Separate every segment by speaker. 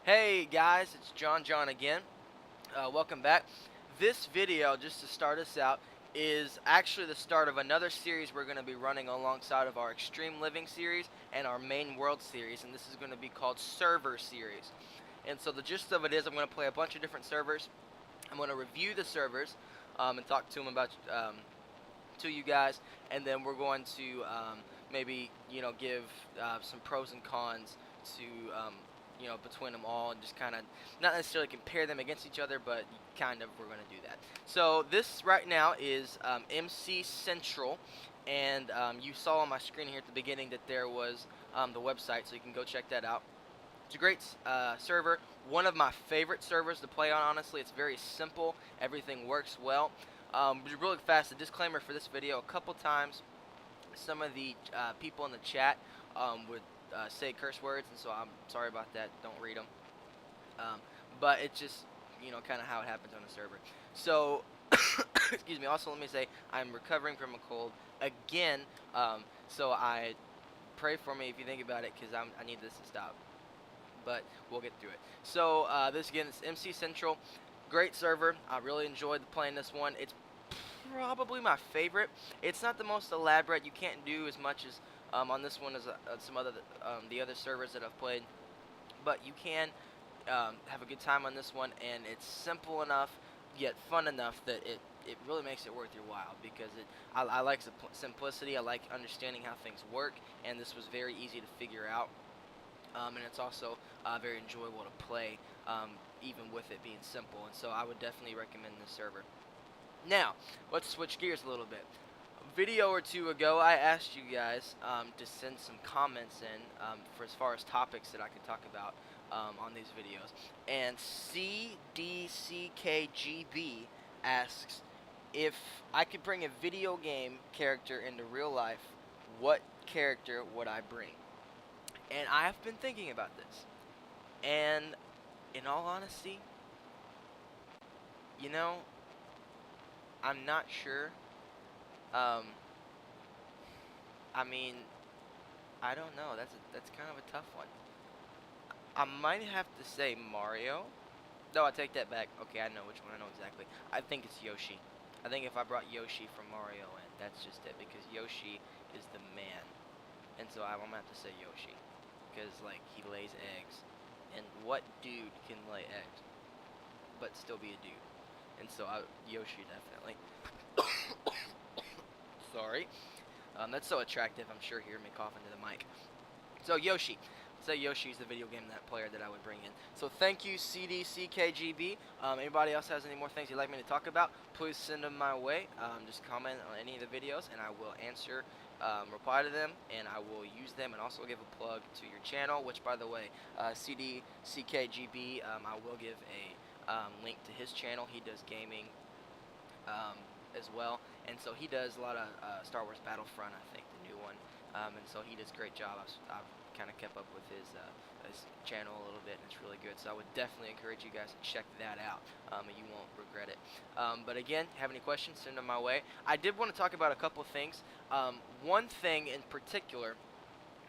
Speaker 1: Hey guys, it's John again. Welcome back. This video, just to start us out, is actually the start of another series we're going to be running alongside of our Extreme Living series and our Main World series, and this is going to be called Server Series. And so the gist of it is I'm going to play a bunch of different servers. I'm going to review the servers and talk to them about to you guys, and then we're going to maybe give some pros and cons to between them all, and just kind of not necessarily compare them against each other, but kind of we're going to do that. So this right now is MC Central, and you saw on my screen here at the beginning that there was the website, so you can go check that out. It's a great server, one of my favorite servers to play on, honestly. It's very simple, everything works well. Really fast, a disclaimer for this video: a couple times some of the people in the chat would say curse words, and so I'm sorry about that, don't read them. But it's just, kind of how it happens on the server. So, excuse me, also let me say, I'm recovering from a cold again, so I pray for me if you think about it, because I need this to stop. But we'll get through it. So this again is MC Central, great server. I really enjoyed playing this one. It's probably my favorite. It's not the most elaborate. You can't do as much as on this one as some other the other servers that I've played, but you can have a good time on this one, and it's simple enough yet fun enough that it really makes it worth your while, because I like simplicity. I like understanding how things work, and this was very easy to figure out. And it's also very enjoyable to play, even with it being simple, and so I would definitely recommend this server. Now, let's switch gears a little bit. A video or two ago, I asked you guys to send some comments in for as far as topics that I could talk about on these videos. And Cdckgb asks, if I could bring a video game character into real life, what character would I bring? And I have been thinking about this. And in all honesty, I'm not sure. I mean, I don't know. That's kind of a tough one. I might have to say Mario. No, I take that back. Okay, I know which one. I know exactly. I think it's Yoshi. I think if I brought Yoshi from Mario in, that's just it, because Yoshi is the man. And so I'm gonna have to say Yoshi, because like he lays eggs, and what dude can lay eggs but still be a dude? And so Yoshi definitely. Sorry. That's so attractive. I'm sure hearing me cough into the mic. So Yoshi. Say Yoshi's the video game player that I would bring in. So thank you, Cdckgb. Anybody else has any more things you'd like me to talk about, please send them my way. Just comment on any of the videos, and I will answer, reply to them, and I will use them, and also give a plug to your channel, which, by the way, Cdckgb, I will give a link to his channel. He does gaming as well, and so he does a lot of Star Wars Battlefront, I think, the new one, and so he does a great job. I've kind of kept up with his channel a little bit, and it's really good, so I would definitely encourage you guys to check that out, and you won't regret it. But again, have any questions, send them my way. I did want to talk about a couple of things. One thing in particular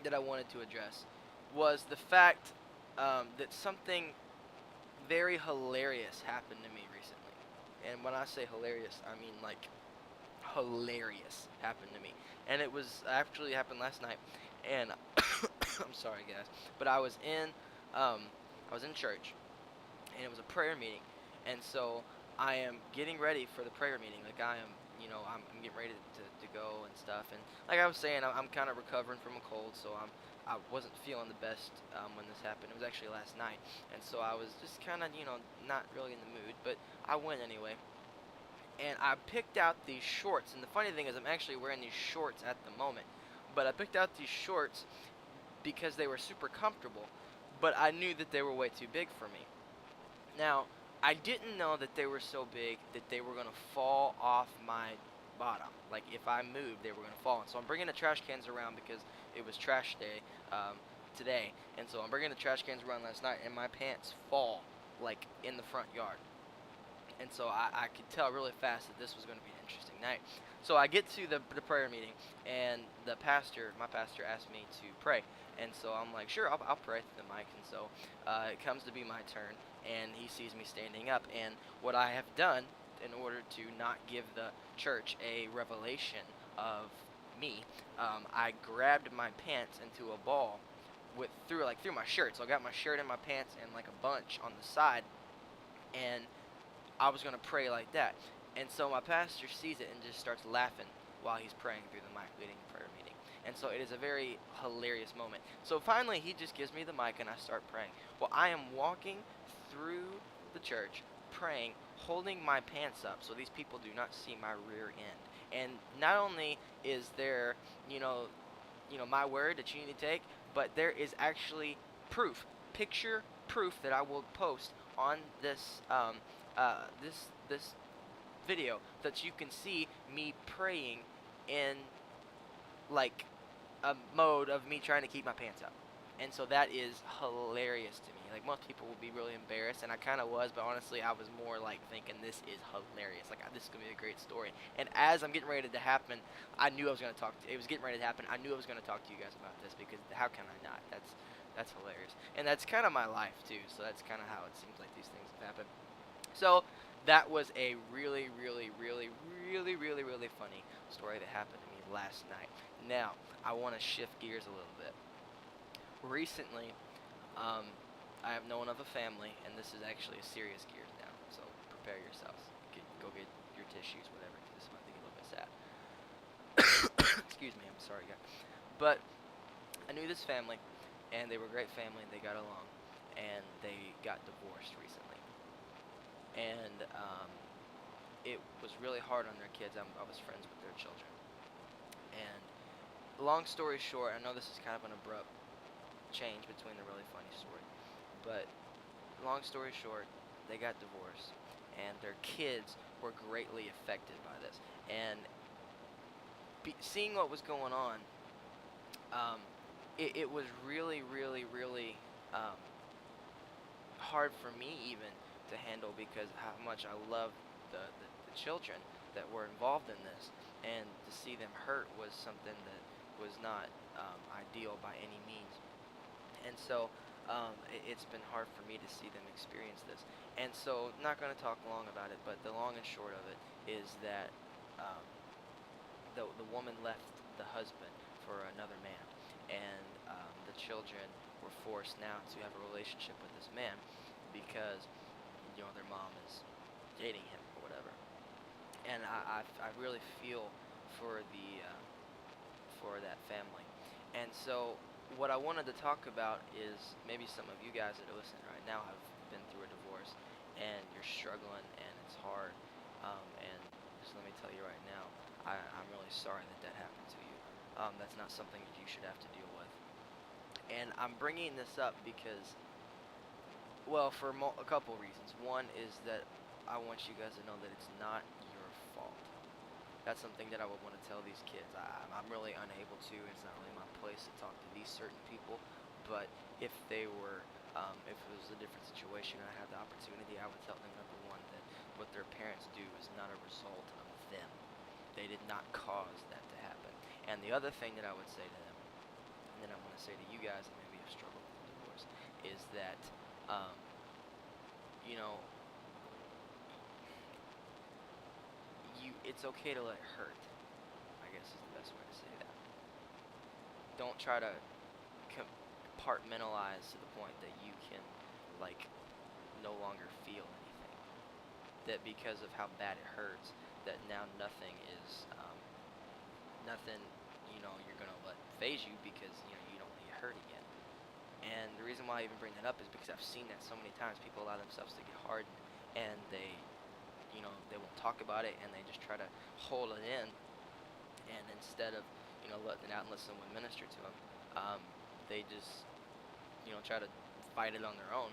Speaker 1: that I wanted to address was the fact that something very hilarious happened to me recently. And when I say hilarious, I mean like hilarious happened to me. And it was actually happened last night. And I'm sorry guys, but I was in church, and it was a prayer meeting. And so I am getting ready for the prayer meeting. Like I'm getting ready to go and stuff. And like I was saying, I'm kind of recovering from a cold, so I wasn't feeling the best when this happened. It was actually last night, and so I was just kind of, not really in the mood, but I went anyway. And I picked out these shorts, and the funny thing is I'm actually wearing these shorts at the moment, but I picked out these shorts because they were super comfortable, but I knew that they were way too big for me. Now, I didn't know that they were so big that they were going to fall off my bottom. Like, if I moved, they were going to fall. And so I'm bringing the trash cans around because it was trash day today. And so I'm bringing the trash cans around last night, and my pants fall, like, in the front yard. And so I could tell really fast that this was going to be an interesting night. So I get to the prayer meeting, and my pastor, asked me to pray. And so I'm like, sure, I'll pray to the mic. And so it comes to be my turn, and he sees me standing up. And what I have done in order to not give the church a revelation of me, I grabbed my pants into a ball through my shirt. So I got my shirt and my pants and like a bunch on the side, and I was gonna pray like that. And so my pastor sees it and just starts laughing while he's praying through the mic, leading the prayer meeting. And so it is a very hilarious moment. So finally, he just gives me the mic and I start praying. Well, I am walking through the church, praying, holding my pants up so these people do not see my rear end. And not only is there, you know, my word that you need to take, but there is actually proof, picture proof that I will post on this video, that you can see me praying in like a mode of me trying to keep my pants up. And so that is hilarious to me. Like, most people will be really embarrassed, and I kind of was, but honestly, I was more like thinking this is hilarious. Like, this is gonna be a great story. And as I'm getting ready to happen, I knew I was gonna talk. It was getting ready to happen. I knew I was gonna talk to you guys about this, because how can I not? That's hilarious, and that's kind of my life too. So that's kind of how it seems like these things have happened. So that was a really, really, really, really, really, really funny story that happened to me last night. Now, I want to shift gears a little bit. Recently, I have known of a family, and this is actually a serious gears now, so prepare yourselves. Go get your tissues, whatever, 'cause this might be a little bit sad. Excuse me, I'm sorry, guys. But I knew this family, and they were a great family, and they got along, and they got divorced recently. And it was really hard on their kids. I was friends with their children. And long story short, I know this is kind of an abrupt change between the really funny story, but long story short, they got divorced, and their kids were greatly affected by this. And seeing what was going on, it was really, really, really hard for me even to handle, because how much I love the children that were involved in this, and to see them hurt was something that was not ideal by any means. And so it's been hard for me to see them experience this. And so, not going to talk long about it, but the long and short of it is that um, the woman left the husband for another man, and the children were forced now to have a relationship with this man, because their mom is dating him or whatever. And I really feel for for that family. And so what I wanted to talk about is, maybe some of you guys that are listening right now have been through a divorce, and you're struggling and it's hard. And just let me tell you right now, I'm really sorry that happened to you. That's not something that you should have to deal with. And I'm bringing this up because, well, for a couple reasons. One is that I want you guys to know that it's not your fault. That's something that I would want to tell these kids. I'm really unable to. It's not really my place to talk to these certain people. But if if it was a different situation and I had the opportunity, I would tell them, number one, that what their parents do is not a result of them. They did not cause that to happen. And the other thing that I would say to them, and then I'm going to say to you guys that maybe have struggled with divorce, is that, um, you know, it's okay to let it hurt, I guess is the best way to say that. Don't try to compartmentalize to the point that you can, like, no longer feel anything. That because of how bad it hurts, that now nothing is, nothing, you're going to let phase you, because, you don't want to get hurt again. And the reason why I even bring that up is because I've seen that so many times. People allow themselves to get hardened, and they won't talk about it, and they just try to hold it in. And instead of, letting it out and let someone minister to them, they just, try to fight it on their own.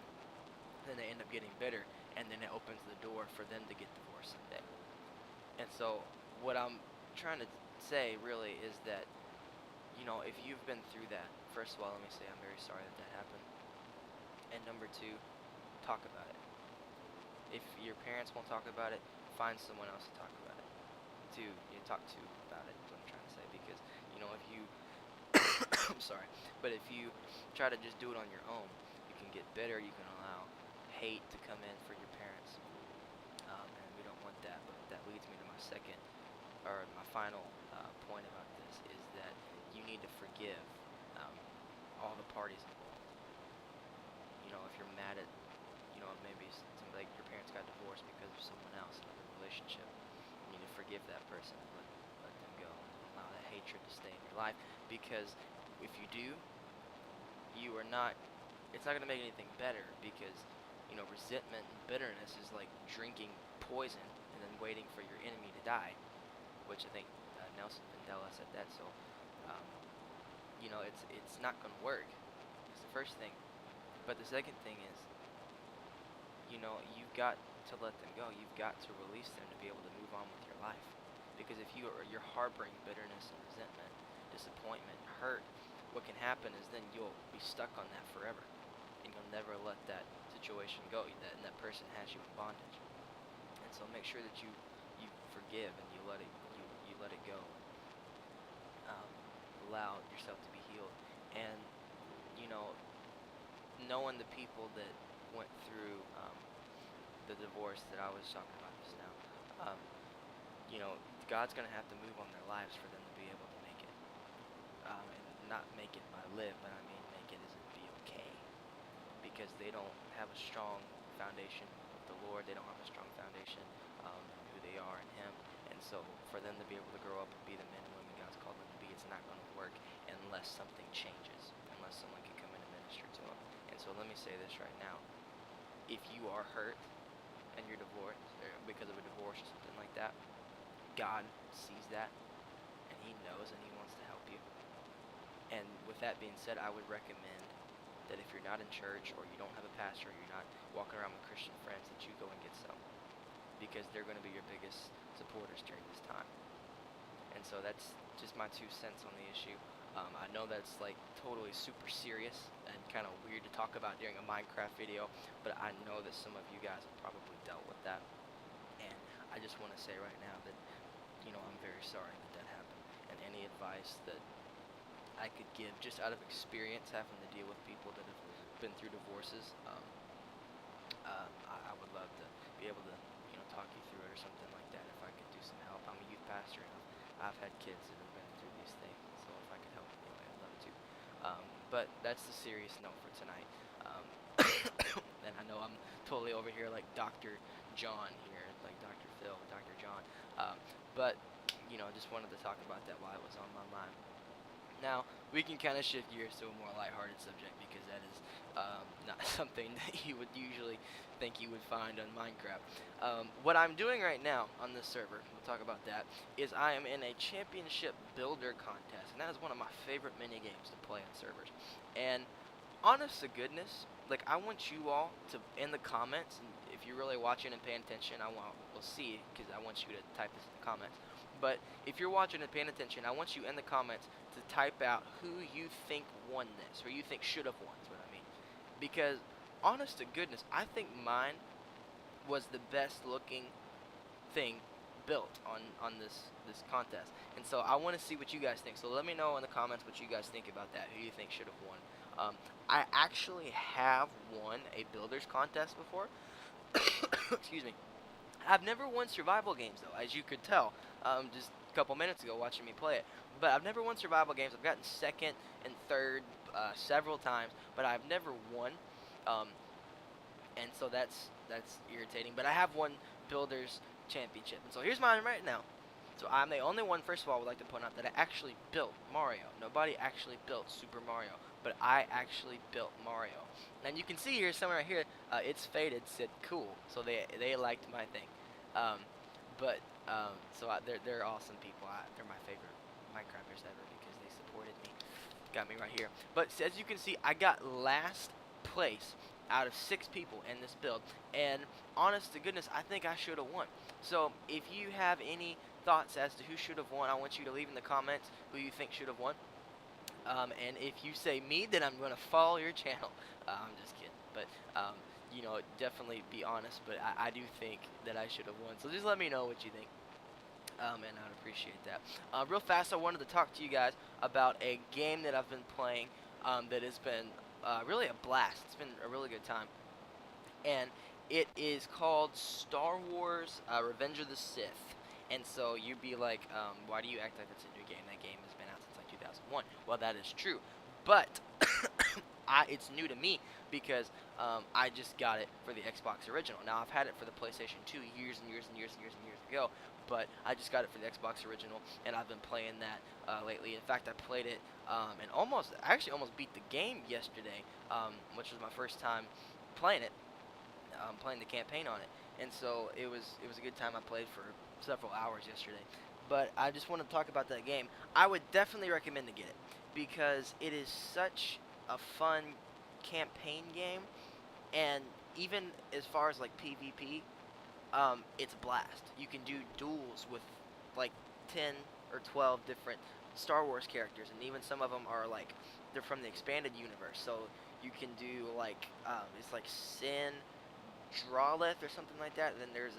Speaker 1: Then they end up getting bitter, and then it opens the door for them to get divorced someday. And so, what I'm trying to say really is that, if you've been through that, first of all, let me say I'm very sorry that happened. And number two, talk about it. If your parents won't talk about it, find someone else to talk about it. Talk to about it. Is what I'm trying to say. Because if you, I'm sorry, but if you try to just do it on your own, you can get bitter. You can allow hate to come in for your parents, and we don't want that. But that leads me to my second, or my final point about this is that you need to forgive um, all the parties involved. If you're mad at, maybe something like your parents got divorced because of someone else, another relationship, you need to forgive that person and let them go. Don't allow that hatred to stay in your life, because if you do, you are not. It's not going to make anything better, because resentment and bitterness is like drinking poison and then waiting for your enemy to die, which I think Nelson Mandela said that. So, um, it's not going to work. It's the first thing. But the second thing is, you've got to let them go. You've got to release them to be able to move on with your life. Because if you're harboring bitterness and resentment, disappointment, hurt, what can happen is then you'll be stuck on that forever, and you'll never let that situation go. That person has you in bondage. And so make sure that you forgive and you let it go. Um, Allow yourself to be healed, and you know knowing the people that went through the divorce that I was talking about just now, um, God's gonna have to move on their lives for them to be able to make it, and not make it by live, but I mean make it as in be okay, because they don't have a strong foundation with the Lord. They don't have a strong foundation in who they are in Him, and so for them to be able to grow up and be the men and women God's called them to be, it's not going to work unless something changes, unless someone can come in and minister to them. And so let me say this right now: if you are hurt and you're divorced, or because of a divorce or something like that, God sees that, and He knows, and He wants to help you. And with that being said, I would recommend that if you're not in church, or you don't have a pastor, or you're not walking around with Christian friends, that you go and get some, because they're going to be your biggest supporters during this time. And so that's just my 2 cents on the issue. I know that's like totally super serious and kind of weird to talk about during a Minecraft video, but I know that some of you guys have probably dealt with that. And I just want to say right now that, I'm very sorry that that happened. And any advice that I could give, just out of experience having to deal with people that have been through divorces, I would love to be able to, talk you through it or something like that. If I could do some help, I'm a youth pastor, and I've had kids that have been through these things, so if I could help in any way, I'd love to. But that's the serious note for tonight. Um, and I know I'm totally over here like Dr. John here, like Dr. Phil, Dr. John. But just wanted to talk about that while it was on my mind. Now, we can kind of shift gears to a more lighthearted subject, because that is not something that you would usually think you would find on Minecraft. What I'm doing right now on this server, we'll talk about that, is I am in a championship builder contest, and that is one of my favorite mini games to play on servers. And honest to goodness, like, I want you all to, in the comments, and if you're really watching and paying attention, we'll see, because I want you to type this in the comments. But if you're watching and paying attention, I want you in the comments to type out who you think won this, or you think should have won, is what I mean. Because, honest to goodness, I think mine was the best looking thing built on this contest. And so I want to see what you guys think. So let me know in the comments what you guys think about that, who you think should have won. I actually have won a builders contest before. Excuse me. I've never won survival games, though, as you could tell, just a couple minutes ago watching me play it. But I've never won survival games. I've gotten second and third several times, but I've never won. And so that's irritating. But I have won Builders Championship. And so here's mine right now. So I'm the only one, first of all, I would like to point out that I actually built Mario. Nobody actually built Super Mario, but I actually built Mario. And you can see here, somewhere right here, It's Faded said cool. So they liked my thing. They're awesome people. They're my favorite Minecrafters ever, because they supported me. Got me right here. But as you can see, I got last place out of 6 people in this build, and honest to goodness, I think I should have won. So if you have any thoughts as to who should have won, I want you to leave in the comments who you think should have won. And if you say me, then I'm going to follow your channel. I'm just kidding. But definitely be honest, but I do think that I should have won. So just let me know what you think. And I'd appreciate that. Real fast, I wanted to talk to you guys about a game that I've been playing that has been really a blast. It's been a really good time. And it is called Star Wars Revenge of the Sith. And so you'd be like, why do you act like it's a new game? That game has been out since like 2001. Well, that is true. But it's new to me because I just got it for the Xbox original. Now, I've had it for the PlayStation 2 years and years and years and years and years ago, but I just got it for the Xbox original, and I've been playing that lately. In fact, I played it and I actually almost beat the game yesterday, which was my first time playing it, playing the campaign on it, and so it was a good time. I played for several hours yesterday, but I just want to talk about that game. I would definitely recommend to get it because it is such a fun campaign game, and even as far as like PvP, it's a blast. You can do duels with like 10 or 12 different Star Wars characters, and even some of them are like they're from the expanded universe. So you can do like it's like Sin Drawleth or something like that. And then there's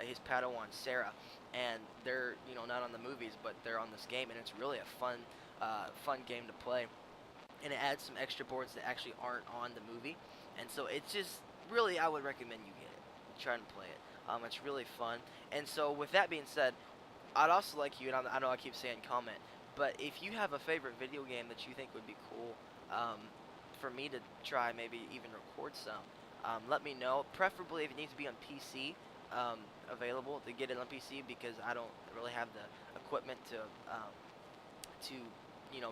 Speaker 1: his Padawan Sarah, and they're not on the movies, but they're on this game, and it's really a fun game to play. And it adds some extra boards that actually aren't on the movie, and so it's just really I would recommend you get it. Try and play it. It's really fun. And so with that being said, I'd also like you, and I know I keep saying comment, but if you have a favorite video game that you think would be cool for me to try, maybe even record some, let me know. Preferably if it needs to be on PC, available to get it on PC because I don't really have the equipment to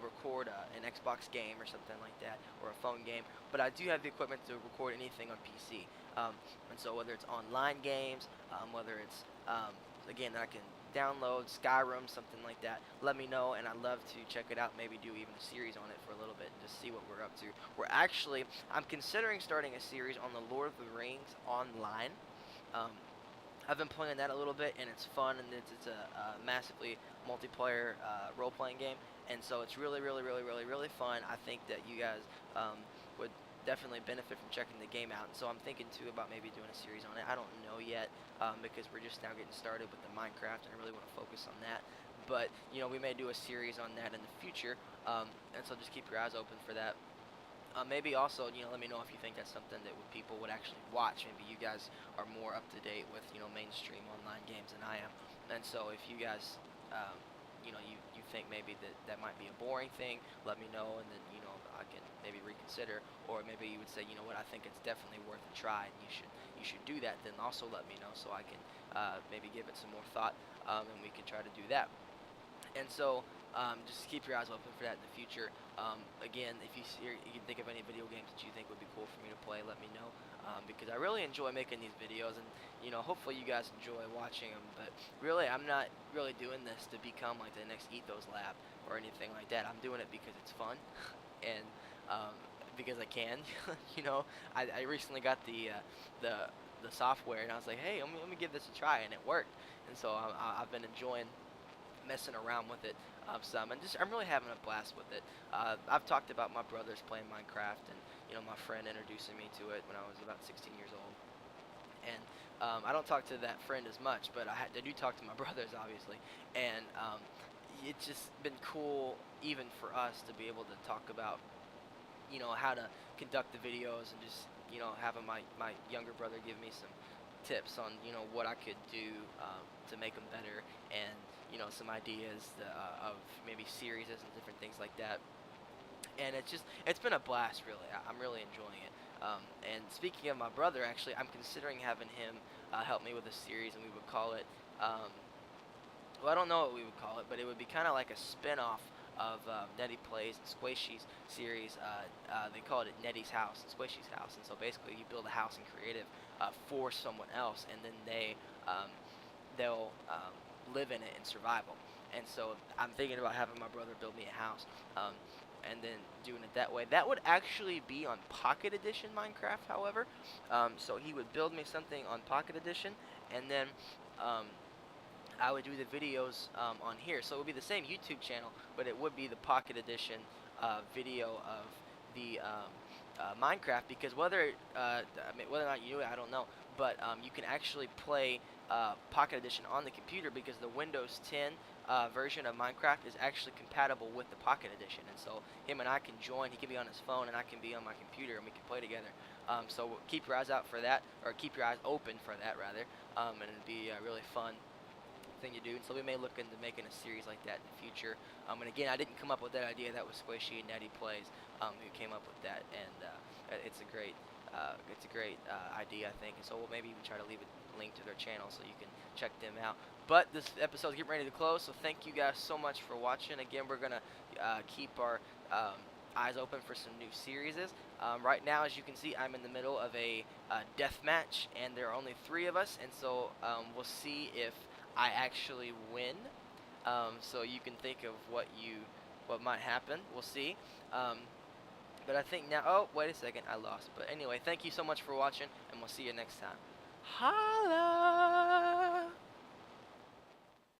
Speaker 1: record an Xbox game or something like that, or a phone game. But I do have the equipment to record anything on PC. And so whether it's online games, whether it's again I can download Skyrim, something like that, let me know, and I'd love to check it out. Maybe do even a series on it for a little bit, and just see what we're up to. I'm considering starting a series on the Lord of the Rings online. Um, I've been playing that a little bit, and it's fun, and it's a massively multiplayer role-playing game, and so it's really, really, really, really, really fun. I think that you guys would definitely benefit from checking the game out, and so I'm thinking too about maybe doing a series on it. I don't know yet because we're just now getting started with the Minecraft, and I really want to focus on that. But we may do a series on that in the future, and so just keep your eyes open for that. Maybe also, let me know if you think that's something that people would actually watch. Maybe you guys are more up to date with, mainstream online games than I am. And so if you guys, you think maybe that might be a boring thing, let me know, and then, I can maybe reconsider. Or maybe you would say, you know what, I think it's definitely worth a try, and you should do that. Then also let me know so I can maybe give it some more thought, and we can try to do that. And so, just keep your eyes open for that in the future. Again, if you can think of any video games that you think would be cool for me to play, let me know. Because I really enjoy making these videos, and hopefully you guys enjoy watching them. But really, I'm not really doing this to become like the next Ethos Lab or anything like that. I'm doing it because it's fun, and because I can. I recently got the software, and I was like, hey, let me give this a try, and it worked. And so I've been enjoying messing around with it some, and I'm really having a blast with it. I've talked about my brothers playing Minecraft, and my friend introducing me to it when I was about 16 years old. And I don't talk to that friend as much, but I do talk to my brothers, obviously. And it's just been cool, even for us, to be able to talk about how to conduct the videos, and just having my younger brother give me some tips on what I could do to make them better, and some ideas of maybe series and different things like that. And it's been a blast, really. I'm really enjoying it. And speaking of my brother, actually, I'm considering having him help me with a series, and we would call it well, I don't know what we would call it, but it would be kind of like a spin-off of Netty Plays and Sqaishy's series. They call it Netty's House and Sqaishy's House, and so basically you build a house in creative for someone else, and then they'll live in it in survival. And so I'm thinking about having my brother build me a house, and then doing it that way. That would actually be on Pocket Edition Minecraft, however. So he would build me something on Pocket Edition, and then I would do the videos on here. So it would be the same YouTube channel, but it would be the Pocket Edition video of the Minecraft, because whether or not you knew it, I don't know, but you can actually play Pocket Edition on the computer, because the Windows 10 version of Minecraft is actually compatible with the Pocket Edition, and so him and I can join. He can be on his phone, and I can be on my computer, and we can play together. So keep your eyes out for that, or keep your eyes open for that rather, and it'd be a really fun thing to do. And so we may look into making a series like that in the future. And again, I didn't come up with that idea. That was Sqaishy and Netty Plays who came up with that, and it's a great idea, I think. And so we'll maybe even try to leave a link to their channel so you can check them out. But this episode's getting ready to close, so thank you guys so much for watching. Again, we're gonna keep our eyes open for some new series. Right now, as you can see, I'm in the middle of a death match, and there are only 3 of us, and so we'll see if I actually win. So you can think of what might happen. We'll see. But I think now, oh, wait a second, I lost. But anyway, thank you so much for watching, and we'll see you next time. Holla!